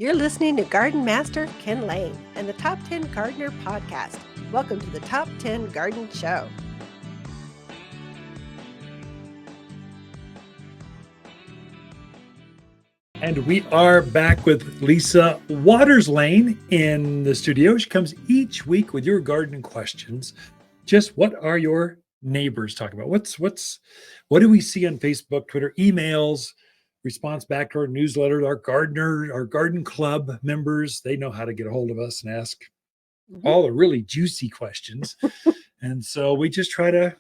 You're listening to Garden Master Ken Lain and the Top 10 Gardener Podcast. Welcome to the Top 10 Garden Show. And we are back with Lisa Waters-Lain in the studio. She comes each week with your garden questions. Just what are your neighbors talking about? What do we see on Facebook, Twitter, emails, response back to our newsletter, our garden club members? They know how to get a hold of us and ask all the really juicy questions. And so we just try to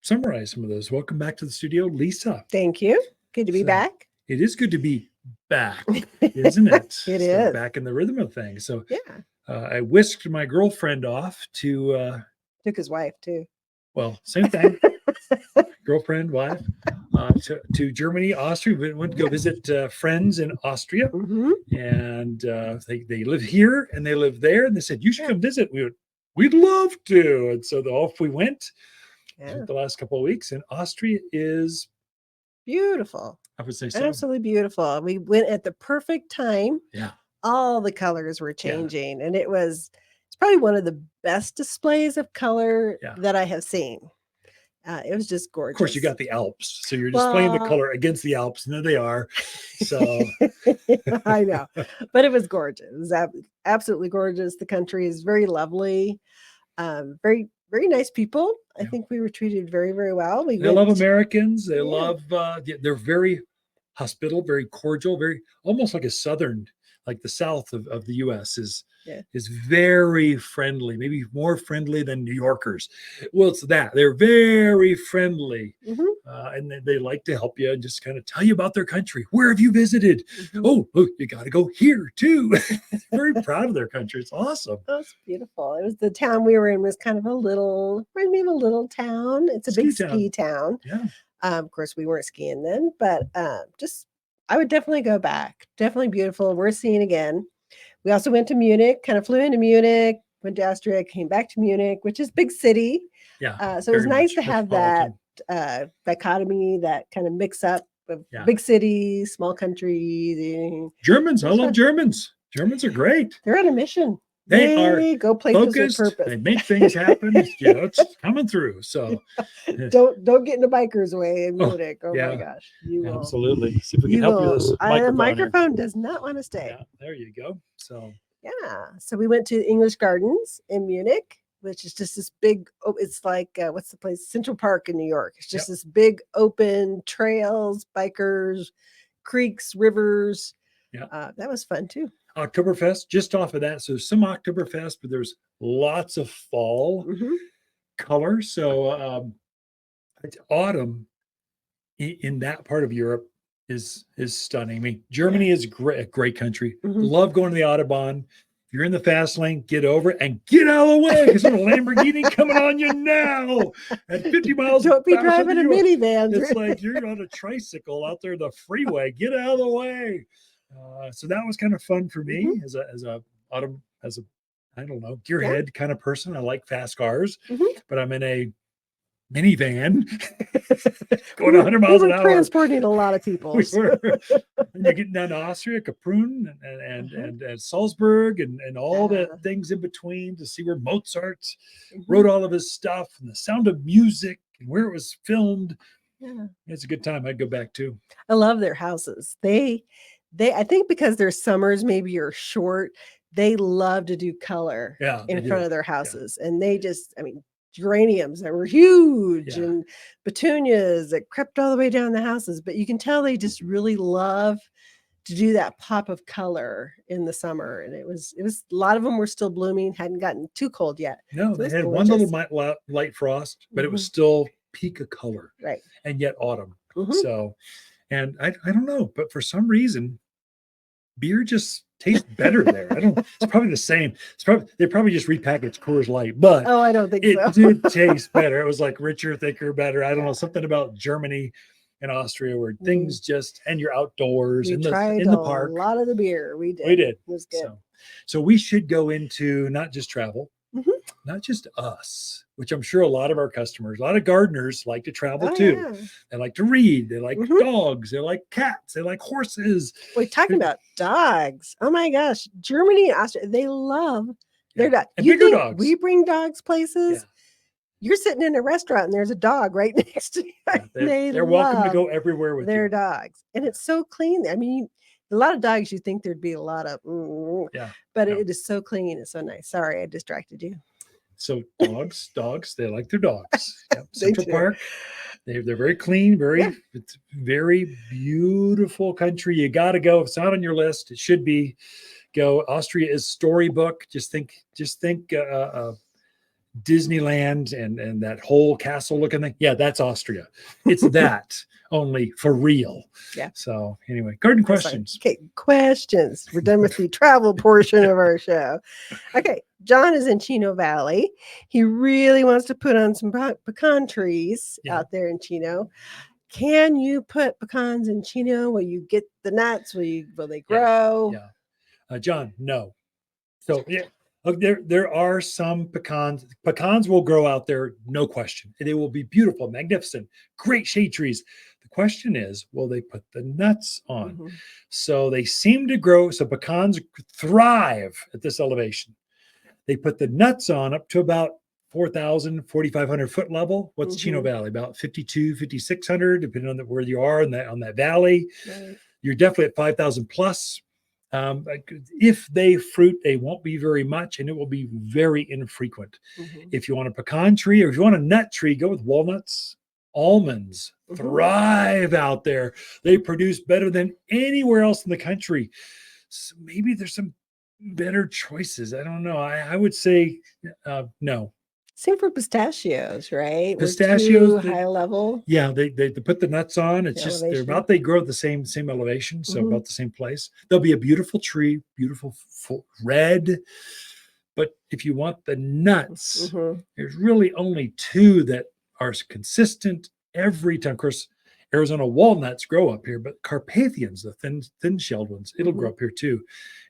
summarize some of those. Welcome back to the studio, Lisa. Thank you. Good to be back. It is good to be back, isn't it? It is. Back in the rhythm of things. So Yeah. I whisked my girlfriend off to Took his wife too. well, same thing. Girlfriend, wife, to Germany, Austria. We went to go visit friends in Austria, and they live here and they live there. And they said, "You should come visit." We'd love to. And so off we went. The last couple of weeks, and Austria is beautiful. I would say so. Absolutely beautiful. We went at the perfect time. Yeah. All the colors were changing, and it's probably one of the best displays of color that I have seen. It was just gorgeous. Of course, you got the Alps, so you're displaying the color against the Alps, and there they are. So I know, but it was gorgeous. It was absolutely gorgeous. The country is very lovely, very, very nice people. I think we were treated very, very well. They love Americans. They love. They're very hospitable, very cordial, very almost like a southern, like the south of the U.S. is very friendly, maybe more friendly than New Yorkers. Well, it's that they're very friendly, and they like to help you and just kind of tell you about their country. Where have you visited? Oh, you got to go here too. Very proud of their country. It's awesome. That's beautiful. It was the town we were in was kind of a little town. It's a big ski town. Yeah. Of course, we weren't skiing then, but I would definitely go back. Definitely beautiful. We're seeing again. We also went to Munich, kind of flew into Munich, went to Austria, came back to Munich, which is big city. Yeah. So it was nice to have that dichotomy, that kind of mix up of big city, small country. Germans. I love Germans. Germans are great. They're on a mission. They go places focused, with purpose. They make things happen. It's coming through. So don't get in the biker's way in Munich. Oh my gosh. You absolutely. See if we can help you with this microphone does not want to stay. Yeah, there you go. So so we went to English Gardens in Munich, which is just this big, it's like what's the place? Central Park in New York. It's just this big open trails, bikers, creeks, rivers. Yeah. That was fun too. Oktoberfest, just off of that. So some Oktoberfest, but there's lots of fall color. So it's autumn in that part of Europe is stunning. I mean, Germany is a great country. Love going to the Autobahn. If you're in the fast lane, get over it and get out of the way because there's a Lamborghini coming on you now at 50 miles. Don't be driving a minivan. It's like you're on a tricycle out there, the freeway. Get out of the way. So that was kind of fun for me as a I don't know, gearhead kind of person. I like fast cars, but I'm in a minivan going 100 miles an hour. Transporting a lot of people. We were. And you're getting down to Austria, Prune, and Salzburg, and all the things in between to see where Mozart wrote all of his stuff and the sound of music and where it was filmed. Yeah, it's a good time. I'd go back too. I love their houses. They I think because their summers maybe are short, they love to do color in front of their houses. And they just, geraniums that were huge and petunias that crept all the way down the houses. But you can tell they just really love to do that pop of color in the summer. And it was a lot of them were still blooming, hadn't gotten too cold yet. No, so they had one little light frost, but it was still peak of color. Right. And yet autumn. So, and I don't know, but for some reason, beer just tastes better there. It's probably the same. They probably just repackaged Coors Light, but I don't think so. It did taste better. It was like richer, thicker, better. I don't know, something about Germany and Austria where things just, and you're outdoors in the park. A lot of the beer. We did. We did. It was good. So we should go into not just travel, not just us, which I'm sure a lot of our customers, a lot of gardeners like to travel too. Yeah. They like to read. They like dogs. They like cats. They like horses. We're talking about dogs. Oh my gosh. Germany and Austria, they love their dogs. And You bigger think dogs. we bring dogs places? Yeah. You're sitting in a restaurant and there's a dog right next to you. Yeah, they're welcome to go everywhere with their you. dogs. And it's so clean. I mean, a lot of dogs, you think there'd be a lot of, but it is so clean. It's so nice. Sorry, I distracted you. So dogs, they like their dogs. Yep. Central do. Park, they're very clean, it's very beautiful country. You got to go. If it's not on your list, it should be. Go. Austria is storybook. Just think Disneyland and that whole castle looking thing. Yeah, that's Austria. It's that only for real. Yeah. So anyway, garden questions. Okay, questions. We're done with the travel portion of our show. Okay, John is in Chino Valley. He really wants to put on some pecan trees out there in Chino. Can you put pecans in Chino? Will you get the nuts? Will they grow? Yeah. John, no. So there are some pecans. Pecans will grow out there, no question. They will be beautiful, magnificent, great shade trees. The question is, will they put the nuts on? So they seem to grow. So pecans thrive at this elevation. They put the nuts on up to about 4,000, 4,500 foot level. What's Chino Valley? About 52, 5,600, depending on where you are on that valley. Right. You're definitely at 5,000 plus. If they fruit, they won't be very much, and it will be very infrequent. If you want a pecan tree or if you want a nut tree, go with walnuts. Almonds thrive out there. They produce better than anywhere else in the country. So maybe there's some better choices. I don't know. I would say no. Same for pistachios, right? Pistachios, high level. Yeah, they put the nuts on. It's just they grow at the same elevation, so about the same place. They'll be a beautiful tree, beautiful red. But if you want the nuts, there's really only two that are consistent every time. Of course, Arizona walnuts grow up here, but Carpathians, the thin-shelled ones, it'll grow up here too.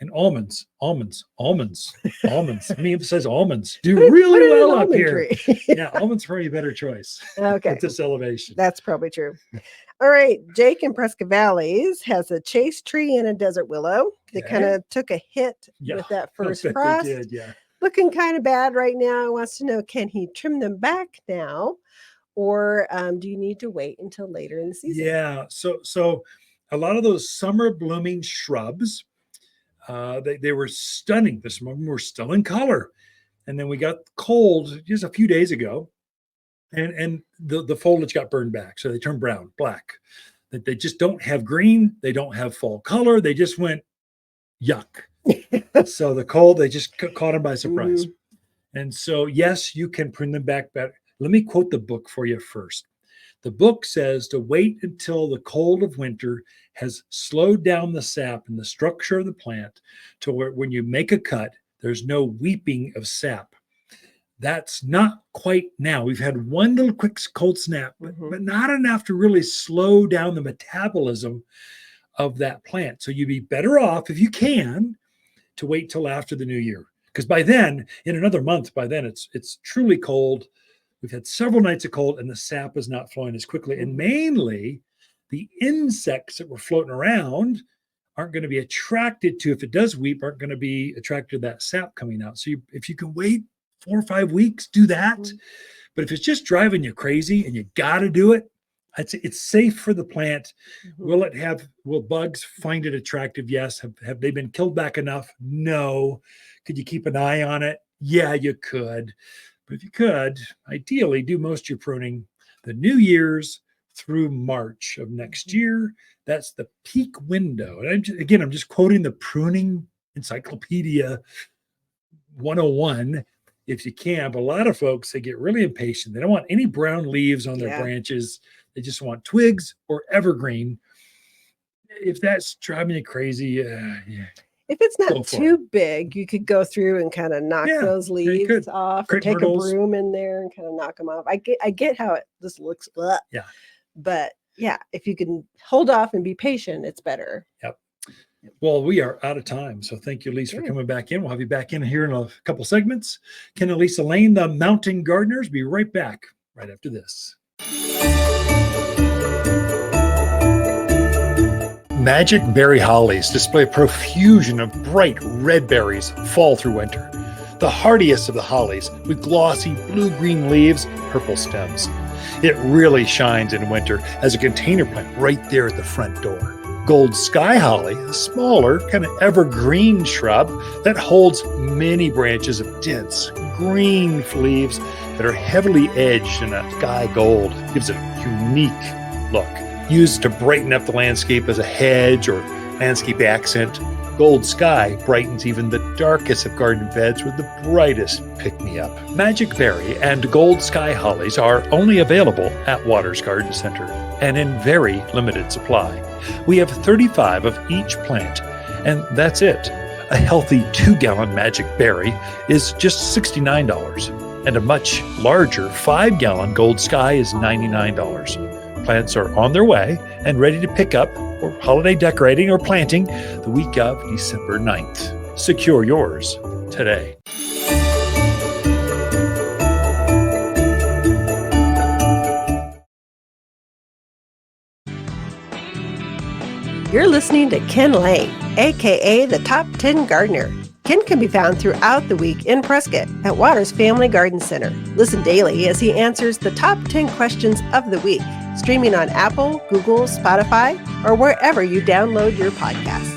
And almonds. I mean, it says almonds do really well up here. Yeah, almonds are probably a better choice. Okay. At this elevation. That's probably true. All right. Jake in Prescott Valleys has a Chaste tree and a Desert Willow. They kind of took a hit with that first frost. They did, Looking kind of bad right now. Wants to know, can he trim them back now? Or do you need to wait until later in the season? Yeah. So a lot of those summer blooming shrubs, they were stunning. Some of them were still in color. And then we got cold just a few days ago. And the foliage got burned back. So they turned brown, black. They just don't have green. They don't have fall color. They just went yuck. So the cold, they just caught them by surprise. And so, yes, you can prune them back better. Let me quote the book for you first. The book says to wait until the cold of winter has slowed down the sap and the structure of the plant to where when you make a cut, there's no weeping of sap. That's not quite now. We've had one little quick cold snap, but not enough to really slow down the metabolism of that plant. So you'd be better off, if you can, to wait till after the new year. Because by then, in another month, it's truly cold. We've had several nights of cold and the sap is not flowing as quickly. And mainly the insects that were floating around aren't going to be attracted to, if it does weep, aren't going to be attracted to that sap coming out. So if you can wait 4 or 5 weeks, do that. But if it's just driving you crazy and you got to do it, it's safe for the plant. Will bugs find it attractive? Yes. Have they been killed back enough? No. Could you keep an eye on it? Yeah, you could. But if you could, ideally do most of your pruning the New Year's through March of next year. That's the peak window. And I'm just quoting the Pruning Encyclopedia 101. If you can, but a lot of folks, they get really impatient. They don't want any brown leaves on their branches. They just want twigs or evergreen. If that's driving you crazy, if it's not too big, you could go through and kind of knock those leaves off, or take a broom in there and kind of knock them off. I get how this looks, but if you can hold off and be patient, it's better. Yep. Well, we are out of time. So thank you, Lisa, for coming back in. We'll have you back in here in a couple segments. Ken and Lisa Lain, the Mountain Gardeners. Be right back right after this. Magic berry hollies display a profusion of bright red berries fall through winter. The hardiest of the hollies with glossy blue-green leaves, purple stems. It really shines in winter as a container plant right there at the front door. Gold sky holly, a smaller, kind of evergreen shrub that holds many branches of dense green leaves that are heavily edged in a sky gold. Gives it a unique look. Used to brighten up the landscape as a hedge or landscape accent, gold sky brightens even the darkest of garden beds with the brightest pick-me-up. Magic berry and gold sky hollies are only available at Waters Garden Center and in very limited supply. We have 35 of each plant, and that's it. A healthy 2-gallon magic berry is just $69, and a much larger 5-gallon gold sky is $99. Plants are on their way and ready to pick up for holiday decorating or planting the week of December 9th. Secure yours today. You're listening to Ken Lain, aka the Top 10 Gardener. Ken can be found throughout the week in Prescott at Waters Family Garden Center. Listen daily as he answers the top 10 questions of the week, streaming on Apple, Google, Spotify, or wherever you download your podcasts.